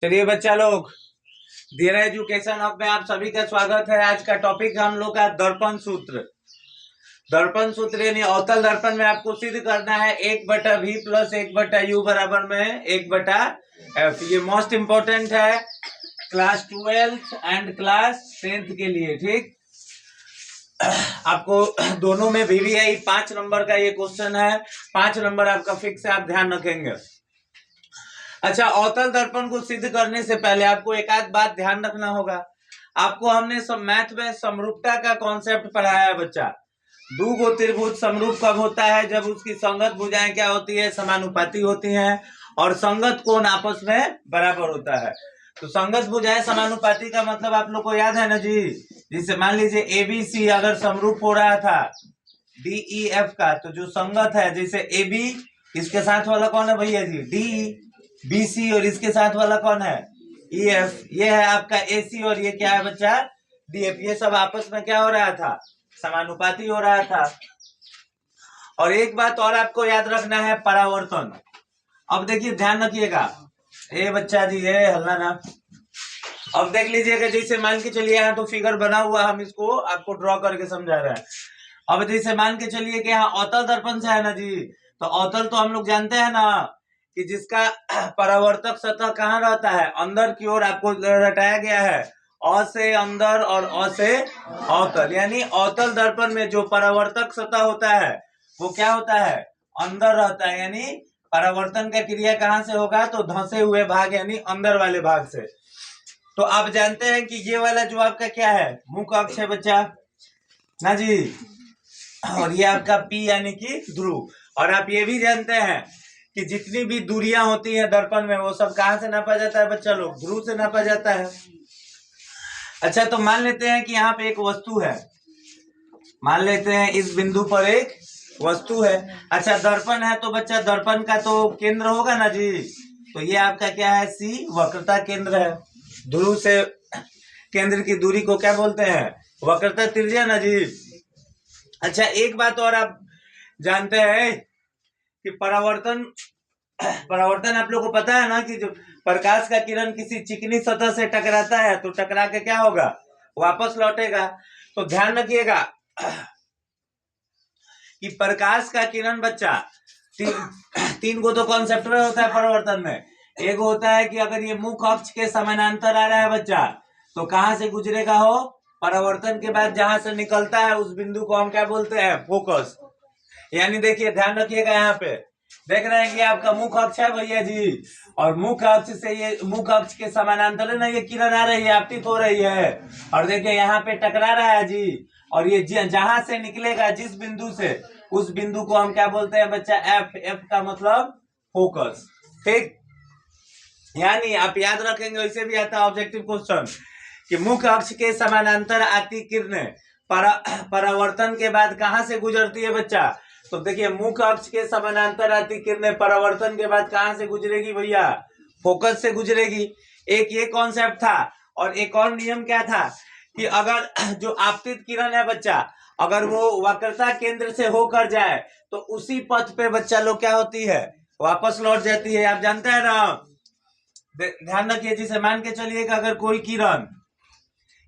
चलिए बच्चा लोग, धीरे एजुकेशन हब में आप सभी का स्वागत है। आज का टॉपिक हम लोग का दर्पण सूत्र। दर्पण सूत्र यानी अवतल दर्पण में आपको सिद्ध करना है 1/v प्लस 1/u बराबर में 1/f। ये मोस्ट इंपोर्टेंट है class 12th and class 10th के लिए। ठीक, आपको दोनों में VVI 5 नंबर का ये क्वेश्चन है। 5 नंबर आपका फिक्स है, आप ध्यान रखेंगे। अच्छा, अवतल दर्पण को सिद्ध करने से पहले आपको एक आध बात ध्यान रखना होगा। आपको हमने मैथ में समरूपता का कॉन्सेप्ट पढ़ाया है बच्चा। दो गो त्रिभुज समरूप कब होता है? जब उसकी संगत भुजाएं क्या होती है? समानुपाती होती हैं और संगत कोण आपस में बराबर होता है। तो संगत भुजाएं समानुपाती का मतलब आप लोग को याद है ना जी। जिसे मान लीजिए ABC अगर समरूप हो रहा था DEF का, तो जो संगत है जैसे AB इसके साथ वाला कौन है भैया जी? DE। BC और इसके साथ वाला कौन है? EF। ये है आपका AC और ये क्या है बच्चा? DF। ये सब आपस में क्या हो रहा था? समानुपाती हो रहा था। और एक बात और आपको याद रखना है, परावर्तन। अब देखिए, ध्यान रखिएगा। ए बच्चा जी, ये हल्ला ना। अब देख लीजिएगा, जैसे मान के चलिए यहाँ तो फिगर बना हुआ, हम इसको आपको ड्रॉ करके समझा रहे हैं। अब जैसे मान के चलिए कि यहाँ अवतल दर्पण से है ना जी, तो अवतल तो हम लोग जानते हैं ना कि जिसका परावर्तक सतह कहाँ रहता है? अंदर की ओर आपको रटाया गया है, अ से अंदर और अ से अवतल। यानी अवतल दर्पण में जो परावर्तक सतह होता है वो क्या होता है? अंदर रहता है। यानी परावर्तन का क्रिया कहाँ से होगा? तो धंसे हुए भाग यानी अंदर वाले भाग से। तो आप जानते हैं कि ये वाला जो आपका क्या है? मुख्य अक्ष है बच्चा ना जी, और ये आपका P यानी कि ध्रुव। और आप ये भी जानते हैं कि जितनी भी दूरियां होती हैं दर्पण में, वो सब कहां से नापा जाता है बच्चा लोग? ध्रुव से नापा जाता है। अच्छा, तो मान लेते हैं कि यहाँ पे एक वस्तु है। मान लेते हैं इस बिंदु पर एक वस्तु है। अच्छा, दर्पण है तो बच्चा दर्पण का तो केंद्र होगा ना जी। तो ये आपका क्या है? C वक्रता केंद्र है। ध्रुव से केंद्र की दूरी को क्या बोलते हैं? वक्रता त्रिज्या ना जी। अच्छा, एक बात और आप जानते हैं कि परावर्तन आप लोग को पता है ना कि जो प्रकाश का किरण किसी चिकनी सतह से टकराता है तो टकरा के क्या होगा? वापस लौटेगा। तो ध्यान रखिएगा कि प्रकाश का किरण बच्चा तीन को तो कॉन्सेप्ट में होता है परावर्तन में। एक होता है कि अगर ये मुख्य अक्ष के समानांतर आ रहा है बच्चा, तो कहां से गुजरेगा हो? परावर्तन के बाद जहां से निकलता है उस बिंदु को हम क्या बोलते हैं? फोकस। यानी देखिए, ध्यान रखिएगा, यहाँ पे देख रहे हैं कि आपका मुख्य अक्ष है भैया जी, और मुख्य अक्ष से ये मुख्य अक्ष के समानांतर है ना, ये किरण आ रही है, आपतित हो रही है। और देखिए यहाँ पे टकरा रहा है जी, और ये जहां से निकलेगा जिस बिंदु से, उस बिंदु को हम क्या बोलते हैं बच्चा? F का मतलब फोकस। ठीक, यानी आप याद रखेंगे, वैसे भी आता है ऑब्जेक्टिव क्वेश्चन कि मुख्य अक्ष के समानांतर आती किरणें परावर्तन के बाद कहां से गुजरती है बच्चा? तो देखिए, मुख्य अक्ष के समानांतर आती किरणें परावर्तन के बाद कहां से गुजरेगी भैया? फोकस से गुजरेगी। एक ये कॉन्सेप्ट था। और एक और नियम क्या था कि अगर जो आपतित किरण है बच्चा, अगर वो वक्रता केंद्र से होकर जाए तो उसी पथ पे बच्चा लोग क्या होती है? वापस लौट जाती है। आप जानते हैं ना, ध्यान रखिए। जिसे मान के चलिए कि अगर कोई किरण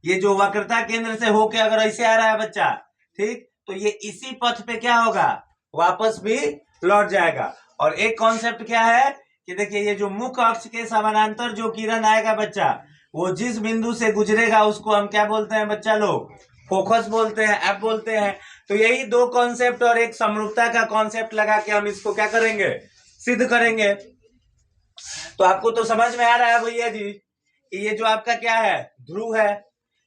ये जो वक्रता केंद्र से होके अगर ऐसे आ रहा है बच्चा, ठीक, तो ये इसी पथ पे क्या होगा? वापस भी लौट जाएगा। और एक कॉन्सेप्ट क्या है कि देखिए, ये जो मुख्य अक्ष के समानांतर जो किरण आएगा बच्चा, वो जिस बिंदु से गुजरेगा उसको हम क्या बोलते हैं बच्चा लोग? फोकस बोलते हैं, F बोलते हैं। तो यही दो कॉन्सेप्ट और एक समरूपता का कॉन्सेप्ट लगा के हम इसको क्या करेंगे? सिद्ध करेंगे। तो आपको तो समझ में आ रहा है भैया जी कि ये जो आपका क्या है? ध्रुव है।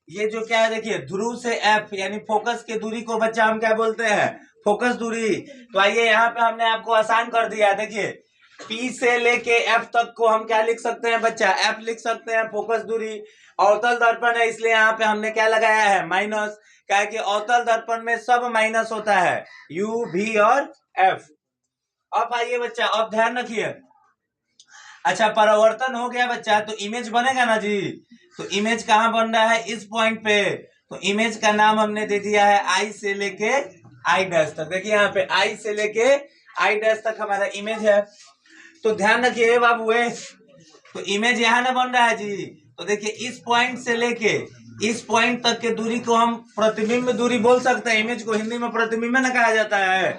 ये जो क्या है देखिए, ध्रुव से F यानी फोकस की दूरी को बच्चा हम क्या बोलते हैं? फोकस दूरी। तो आइए, यहाँ पे हमने आपको आसान कर दिया। देखिए, P से लेके F तक को हम क्या लिख सकते हैं बच्चा? F लिख सकते हैं, फोकस दूरी। अवतल दर्पण है इसलिए यहाँ पे हमने क्या लगाया है? माइनस। क्या है कि अवतल दर्पण में सब माइनस होता है, U, V और F। अब आइए बच्चा, अब ध्यान रखिए। अच्छा, परावर्तन हो गया बच्चा, तो इमेज बनेगा ना जी। तो इमेज कहाँ बन रहा है? इस पॉइंट पे। तो इमेज का नाम हमने दे दिया है I से लेके I डैश तक। देखिए यहाँ पे I से लेके I डैश तक हमारा इमेज है। तो ध्यान रखिए बाबू, तो इमेज यहाँ ना बन रहा है जी। तो देखिए इस पॉइंट से लेके इस पॉइंट तक के दूरी को हम प्रतिबिंब दूरी बोल सकते हैं। इमेज को हिंदी में प्रतिबिंब ना कहा जाता है।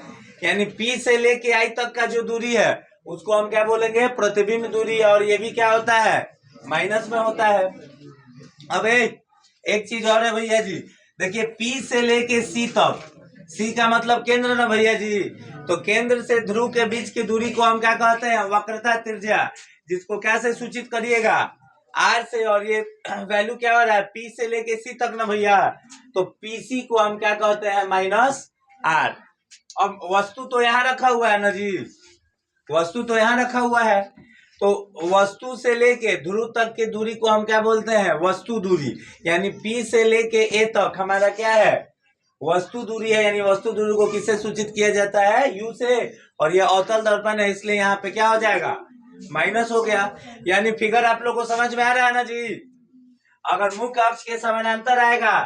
यानी P से लेके I तक का जो दूरी है उसको हम क्या बोलेंगे, प्रतिबिंब दूरी। और ये भी क्या होता है, माइनस में होता है। अब एक चीज और है भैया जी, देखिए P से लेके C तक, C का मतलब केंद्र ना भैया जी। तो केंद्र से ध्रुव के बीच की दूरी को हम क्या कहते हैं, वक्रता त्रिज्या, जिसको कैसे सूचित करिएगा, R से। और ये वैल्यू क्या हो रहा है, P से लेके C तक ना भैया, तो PC को हम क्या कहते हैं, -R। अब वस्तु तो यहाँ रखा हुआ है ना जी, वस्तु तो यहाँ रखा हुआ है। तो वस्तु से लेके ध्रुव तक की दूरी को हम क्या बोलते हैं, वस्तु दूरी। यानी P से लेके A तक हमारा क्या है, वस्तु दूरी है। यानी वस्तु दूरी को किससे सूचित किया जाता है, U से। और यह अवतल दर्पण है, इसलिए यहाँ पे क्या हो जाएगा, माइनस हो गया। यानी फिगर आप लोग को समझ में आ रहा है ना जी। अगर मुख्य अक्ष के समानांतर आएगा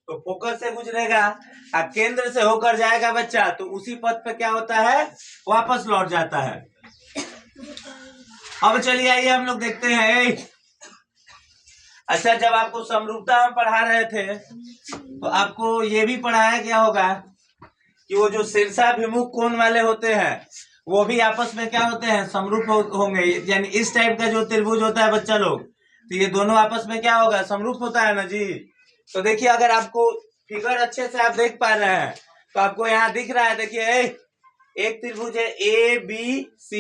तो फोकस से गुजरेगा, और केंद्र से होकर जाएगा बच्चा तो उसी पथ पे क्या होता है, वापस लौट जाता है। अब चलिए आइए हम लोग देखते हैं। अच्छा, जब आपको समरूपता हम पढ़ा रहे थे तो आपको ये भी पढ़ाया गया होगा कि वो जो शीर्षाभिमुख कोण वाले होते हैं वो भी आपस में क्या होते हैं, समरूप होंगे। यानी इस टाइप का जो त्रिभुज होता है बच्चा लोग, तो ये दोनों आपस में क्या होगा, समरूप होता है ना जी। तो देखिए अगर आपको फिगर अच्छे से आप देख पा रहे हैं तो आपको यहाँ दिख रहा है, देखिए एक त्रिभुज है ABC,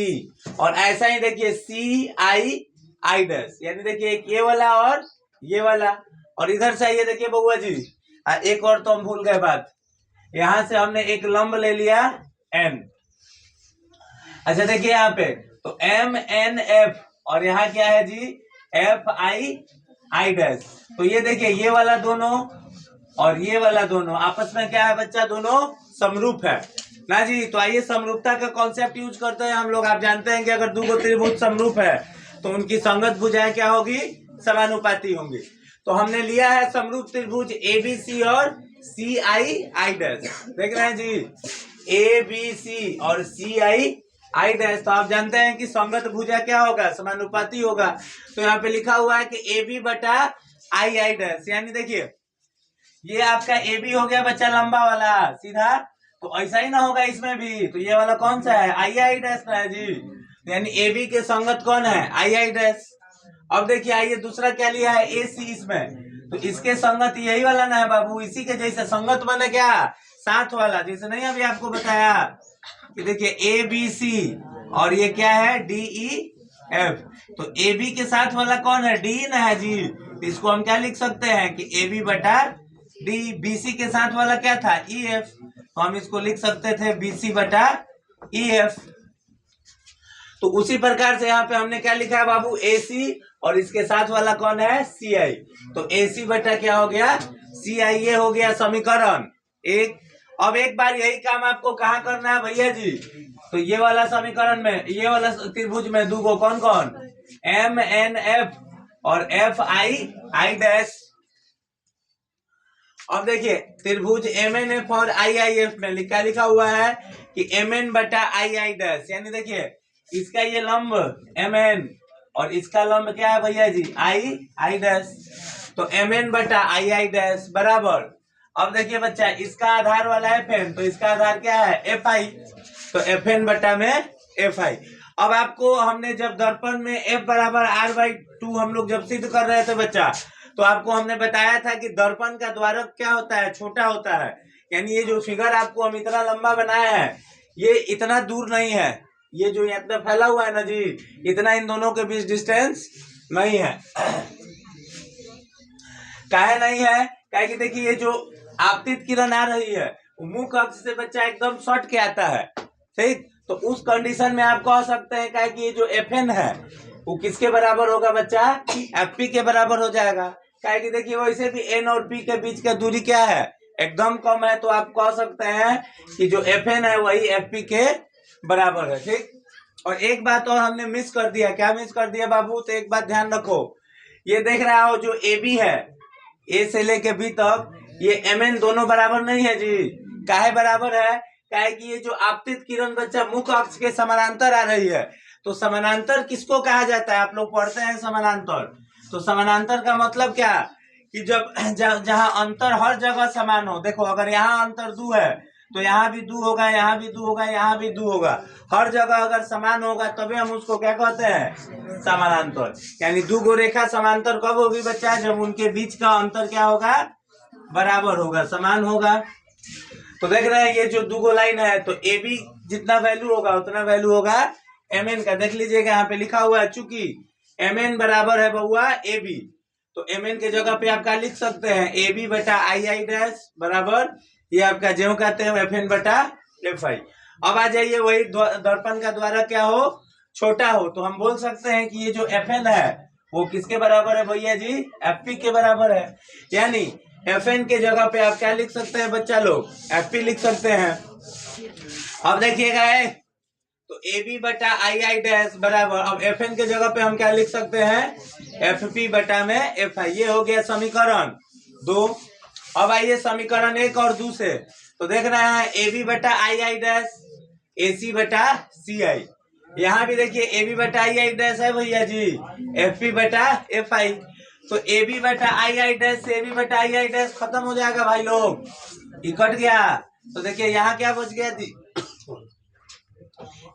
और ऐसा ही देखिए CI डैश। यानी देखिए एक ये वाला और ये वाला, और इधर से आइए देखिए बउआ जी, एक और तो हम भूल गए बात, यहां से हमने एक लंब ले लिया N। अच्छा देखिए यहाँ पे तो MNF, और यहाँ क्या है जी, FI डैश। तो ये देखिए ये वाला दोनों और ये वाला दोनों आपस में क्या है बच्चा, दोनों समरूप है ना जी। तो आइए समरूपता का कॉन्सेप्ट यूज करते हैं हम लोग। आप जानते हैं कि अगर दो त्रिभुज समरूप है तो उनकी संगत भुजाएं क्या होगी, समानुपाती होंगी। तो हमने लिया है समरूप त्रिभुज ABC और CI डैश। देख रहे हैं जी, ABC और CI डैश। तो आप जानते हैं कि संगत भुजा क्या होगा, समानुपाती होगा। तो यहाँ पे लिखा हुआ है कि AB बटा I डैश। यानी देखिए ये आपका AB हो गया बच्चा लंबा वाला सीधा, तो ऐसा ही ना होगा इसमें भी। तो ये वाला कौन सा है, I डैश का है जी। यानी AB के संगत कौन है, I डैश। अब देखिए आइए दूसरा क्या लिया है, AC इसमें, तो इसके संगत यही वाला ना है बाबू, इसी के जैसे संगत बने क्या, साथ वाला, जैसे नहीं अभी आपको बताया कि देखिए ABC और ये क्या है DEF। तो AB के साथ वाला कौन है, D ना है जी। इसको हम क्या लिख सकते हैं कि AB बटा D। BC के साथ वाला क्या था, EF, तो हम इसको लिख सकते थे BC बटा EF। तो उसी प्रकार से यहाँ पे हमने क्या लिखा है बाबू, AC, और इसके साथ वाला कौन है, CI। तो AC बटा क्या हो गया, CI। ये हो गया समीकरण एक। अब एक बार यही काम आपको कहाँ करना है भैया जी, तो ये वाला समीकरण में, ये वाला त्रिभुज में दूगो कौन कौन, MNF और FI डैश। अब देखिए त्रिभुज MNF और IIF में लिखा हुआ है कि MN बटा I डैश। यानी देखिए इसका ये लंब MN और इसका लंब क्या है भैया जी, I डैश। तो MN बटा I डैश बराबर, अब देखिए बच्चा इसका आधार वाला FN, तो इसका आधार क्या है, FI। तो FN बटा में FI। अब आपको हमने जब दर्पण में F बराबर R/2 हम लोग जब सिद्ध कर रहे थे बच्चा, तो आपको हमने बताया था कि दर्पण का द्वारक क्या होता है, छोटा होता है। यानी ये जो फिगर आपको हम इतना लंबा बनाया है ये इतना दूर नहीं है, ये जो इतना फैला हुआ है ना जी, इतना इन दोनों के बीच डिस्टेंस नहीं है। काहे नहीं है, काहे कि देखिए ये जो आपतित किरण आ रही है वो मुख्य अक्ष से बच्चा एकदम सट के आता है, ठीक। तो उस कंडीशन में आप कह सकते हैं काहे कि ये जो FN है वो किसके बराबर होगा बच्चा, FP के बराबर हो जाएगा। काहे कि देखिए वैसे भी N और P के बीच का दूरी क्या है, एकदम कम है। तो आप कह सकते हैं कि जो FN है वही FP के बराबर है, ठीक। और एक बात और हमने मिस कर दिया, क्या मिस कर दिया बाबू, तो एक बात ध्यान रखो, ये देख रहा हो जो AB है, A से लेके B तक, ये MN दोनों बराबर नहीं है जी। काहे बराबर है, काहे कि ये जो आपतित किरण बच्चा मुख्य अक्ष के समानांतर आ रही है, तो समानांतर किसको कहा जाता है? आप लोग पढ़ते हैं समानांतर। तो समानांतर का मतलब क्या कि जब जहां अंतर हर जगह समान हो। देखो अगर यहाँ अंतर 2 है तो यहाँ भी 2 होगा, यहाँ भी 2 होगा, यहाँ भी 2 होगा। हर जगह अगर समान होगा तभी हम उसको क्या कहते हैं? समानांतर। यानी 2 रेखा समांतर कब होगी बच्चा? जब उनके बीच का अंतर क्या होगा? बराबर होगा, समान होगा। तो देख रहे हैं ये जो 2 लाइन है तो ए बी जितना वैल्यू होगा उतना वैल्यू होगा एम एन का। देख लीजिएगा यहाँ पे लिखा हुआ है, चूंकि एम एन बराबर है बउआ ए बी, तो एम एन के जगह पे आप क्या लिख सकते हैं? ए बी बटा आई आई डैश बराबर ये आपका जो कहते हैं एफ एन बटा एफ आई। अब आ जाइए वही दर्पण का द्वारा क्या हो? छोटा हो। तो हम बोल सकते हैं कि ये जो एफ एन है वो किसके बराबर है भैया जी? एफ पी के बराबर है। यानी एफ एन के जगह पे आप क्या लिख सकते हैं बच्चा लोग? एफ पी लिख सकते हैं। अब देखिएगा तो ए बी बटा आई आई डैश बराबर, अब एफ एन के जगह पे हम क्या लिख सकते हैं? एफ पी बटा में एफ आई। ये हो गया समीकरण 2। अब आइए समीकरण 1 और 2 से। तो देख रहे हैं ए बी बटा आई आई डैश ए सी बटा सी आई। यहाँ भी देखिए ए बी बटा आई आई डैश है भैया जी, एफ पी बटा एफ आई। तो ए बी बटा आई आई डैश से ए बी बटा आई आई डैश खत्म हो जाएगा भाई लोग, ये कट गया। तो देखिए यहाँ क्या बच गया जी?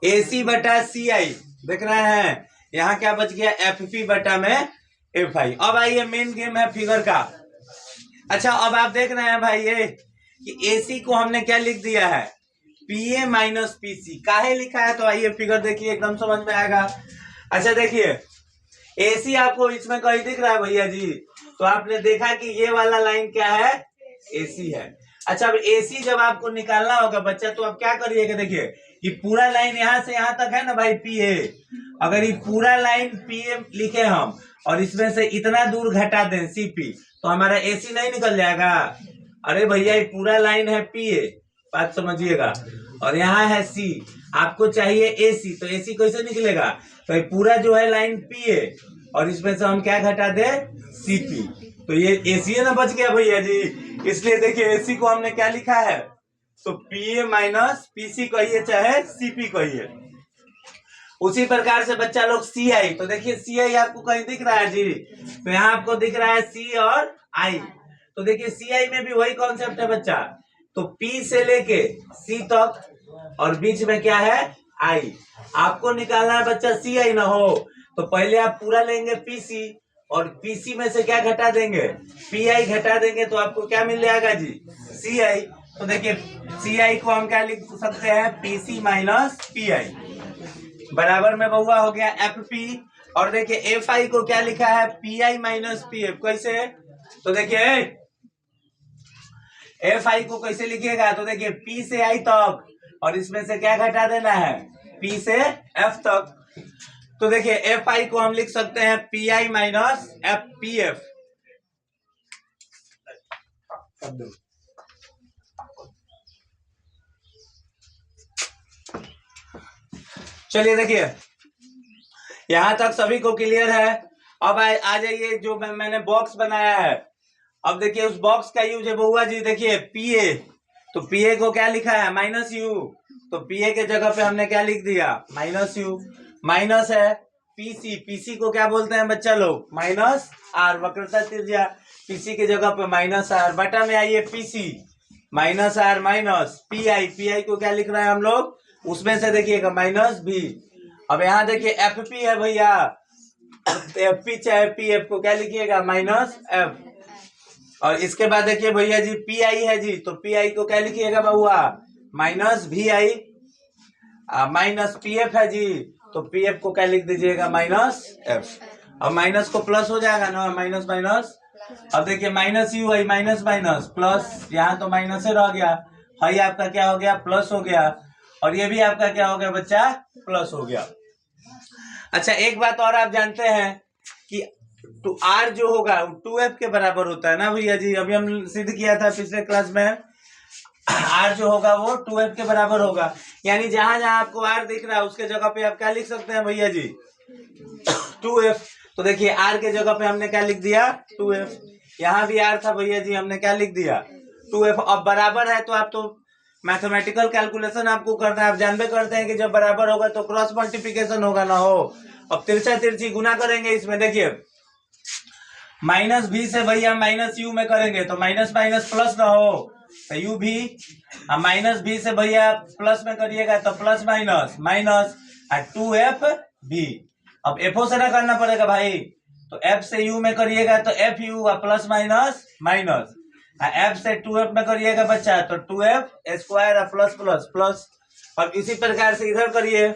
ए सी बटा सी आई। देख रहे हैं यहाँ क्या बच गया? एफ पी बटा में एफ आई। अब आइए मेन गेम है फिगर का। अच्छा अब आप देख रहे हैं भाई ये कि ए सी को हमने क्या लिख दिया है? P A minus P C. काहे लिखा है? तो आइए फिगर देखिए, एकदम समझ में आएगा। अच्छा देखिए ए सी आपको इसमें कहीं दिख रहा है भैया जी? तो आपने देखा कि ये वाला लाइन क्या है? ए सी है। अच्छा अब ए सी जब आपको निकालना होगा बच्चा तो आप क्या करिएगा? देखिए ये पूरा लाइन यहाँ से यहाँ तक है ना भाई पी ए। अगर ये पूरा लाइन पी ए लिखे हम और इसमें से इतना दूर घटा दें सी पी, तो हमारा ए सी नहीं निकल जाएगा? अरे भैया ये पूरा लाइन है पी ए, बात समझिएगा, और यहाँ है सी, आपको चाहिए ए सी, तो ए सी कैसे निकलेगा? तो ये पूरा जो है लाइन पी ए और इसमें से हम क्या घटा दे? C P. तो ये ए सी ना बच गया भैया जी। इसलिए देखिए ए सी को हमने क्या लिखा है? तो P A minus P C कहिए चाहे सी पी कहिए। उसी प्रकार से बच्चा लोग सी आई, तो देखिए सी आई आपको कहीं दिख रहा है जी? तो यहाँ आपको दिख रहा है सी और आई। तो देखिए सी आई में भी वही कॉन्सेप्ट है बच्चा। तो पी से लेके सी तक और बीच में क्या है? आई। आपको निकालना है बच्चा सी आई ना हो, तो पहले आप पूरा लेंगे पी सी और पी सी में से क्या घटा देंगे? पी आई घटा देंगे, तो आपको क्या मिल जाएगा जी? सी आई। तो देखिए सी आई को हम क्या लिख सकते हैं? P C minus P I बराबर में बउआ हो गया एफ पी। और देखिए एफ आई को क्या लिखा है? P I minus P F. कैसे? तो देखिए एफ आई को कैसे लिखिएगा? तो देखिए पी से आई तक और इसमें से क्या घटा देना है? पी से एफ तक। तो देखिए एफ आई को हम लिख सकते हैं P I minus F P F. चलिए देखिए यहां तक सभी को क्लियर है। अब आ जाइए जो मैंने बॉक्स बनाया है। अब देखिए उस बॉक्स का यूज है बउआ जी। देखिए पी ए, तो पी ए को क्या लिखा है? Minus you. तो पी ए के जगह पे हमने क्या लिख दिया? Minus you. माइनस है पीसी, पीसी को क्या बोलते हैं बच्चा लोग? माइनस आर, वक्रता त्रिज्या। पीसी के जगह पे माइनस आर बटा में आइए PC minus R minus P I. P I को क्या लिख रहे हैं हम लोग? उसमें से देखिएगा माइनस भी। अब यहाँ देखिए एफ पी है भैया, एफ पी चाहे पी एफ को क्या लिखिएगा? Minus F. और इसके बाद देखिए भैया जी पी आई है जी, तो पी आई को क्या लिखिएगा बउआ? माइनस भी आई। माइनस पी एफ है जी, तो पी एफ को क्या लिख दीजिएगा? Minus F. अब माइनस को प्लस हो जाएगा ना, माइनस माइनस। अब देखिए minus you I minus minus plus, यहाँ तो माइनस ही रह गया, हाई आपका क्या हो गया? प्लस हो गया। और ये भी आपका क्या हो गया बच्चा? प्लस हो गया। अच्छा एक बात और आप जानते हैं कि टू आर जो होगा 2f के बराबर होता है ना भैया जी? अभी हम सिद्ध किया था पिछले क्लास में, आर जो होगा वो 2f के बराबर होगा। यानी जहां जहां आपको आर दिख रहा है उसके जगह पे आप क्या लिख सकते हैं भैया जी? 2f। तो देखिए आर के जगह पे हमने क्या लिख दिया? 2f। यहाँ भी आर था भैया जी, हमने क्या लिख दिया? 2f। अब बराबर है तो आप तो मैथमेटिकल कैलकुलेशन आपको करना है। आप जानबे करते हैं कि जब बराबर होगा तो क्रॉस मल्टीप्लिकेशन होगा ना हो। अब तिरछा तिरछी गुना करेंगे इसमें, देखिए माइनस भी से भैया माइनस यू में करेंगे तो माइनस माइनस प्लस ना हो तो यू भी, माइनस भी से भैया प्लस में करिएगा तो प्लस माइनस माइनस 2f भी। अब एफओ से ना करना पड़ेगा भाई, तो एफ से यू में करिएगा तो F you plus minus minus, F से 2f में करिएगा बच्चा तो 2f square plus plus plus. और इसी प्रकार से इधर करिए,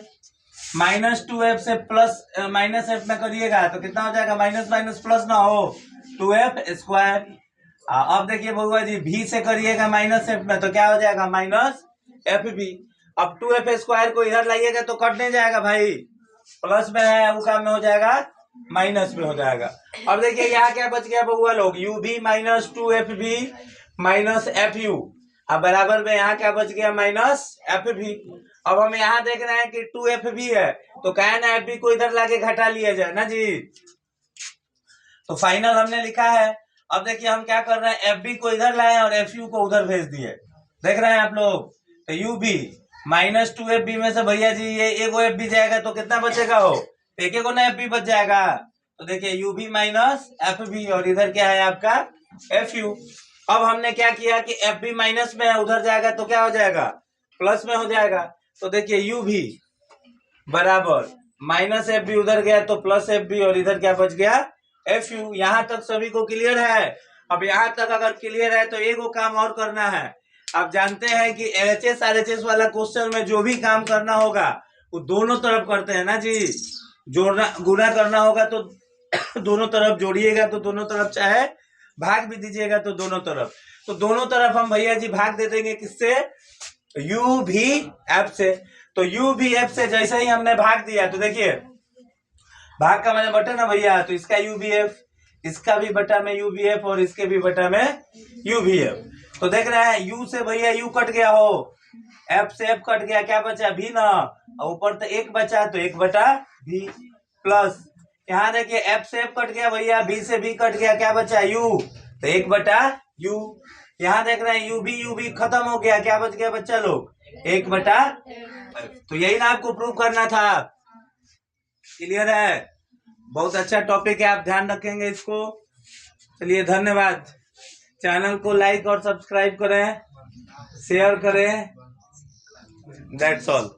माइनस 2f से प्लस माइनस एफ में करिएगा तो कितना हो जाएगा, माइनस माइनस प्लस ना हो 2f स्क्वायर। अब देखिए बउआ जी भी से करिएगा माइनस एफ में तो क्या हो जाएगा, माइनस एफ भी। अब 2f स्क्वायर को इधर लाइएगा तो कट नहीं जाएगा भाई, प्लस में है वो काम में हो जाएगा माइनस में हो जाएगा। अब देखिए यहाँ क्या बच गया बउआ लोग, यू भी माइनस 2f भी माइनस एफ यू। अब बराबर में यहाँ क्या बच गया, माइनस एफ भी। अब हम यहाँ देख रहे हैं कि 2f भी है तो क्या ना एफ बी को इधर लाके घटा लिया जाए ना जी। तो फाइनल हमने लिखा है। अब देखिए हम क्या कर रहे हैं, एफ बी को इधर लाए और एफ यू को उधर भेज दिए, देख रहे हैं आप लोग। तो you B minus 2f B में से भैया जी ये एगो एफ बी जाएगा तो कितना बचेगा हो, एक एगो ना एफ बी बच जाएगा। तो देखिए U B minus F B और इधर क्या है आपका एफ यू। अब हमने क्या किया कि एफ बी माइनस में उधर जाएगा तो क्या हो जाएगा, प्लस में हो जाएगा। तो देखिए यू भी बराबर माइनस एफ बी उधर गया तो प्लस एफ बी और इधर क्या बच गया एफ यू। यहाँ तक सभी को क्लियर है। अब यहाँ तक अगर क्लियर है तो एगो काम और करना है। आप जानते हैं कि एलएचएस आरएचएस वाला क्वेश्चन में जो भी काम करना होगा वो दोनों तरफ करते हैं ना जी। जोड़ना गुना करना होगा तो दोनों तरफ जोड़िएगा तो दोनों तरफ, चाहे भाग भी दीजिएगा तो दोनों तरफ। तो दोनों तरफ हम भैया जी भाग दे देंगे किससे, यू भी एफ से। तो यू भी एफ से जैसे ही हमने भाग दिया तो देखिए भाग का मैंने बटा ना भैया, तो इसका यू भी एफ, इसका भी बटा में यू भी एफ और इसके भी बटा में यू भी एफ। तो देख रहे हैं यू से भैया यू कट गया हो, एफ से एफ कट गया, क्या बचा भी ना, और ऊपर तो एक बचा तो एक बटा भी प्लस। यहाँ देखिए एफ से एफ कट गया भैया, बी से बी कट गया, क्या बचा यू, तो एक बटा यू। यहाँ देख रहे हैं यू भी खत्म हो गया, क्या बच गया बच्चा लोग, एक बटा। तो यही ना आपको प्रूव करना था। क्लियर है, बहुत अच्छा टॉपिक है, आप ध्यान रखेंगे इसको। चलिए धन्यवाद। चैनल को लाइक और सब्सक्राइब करें, शेयर करें, दैट्स ऑल।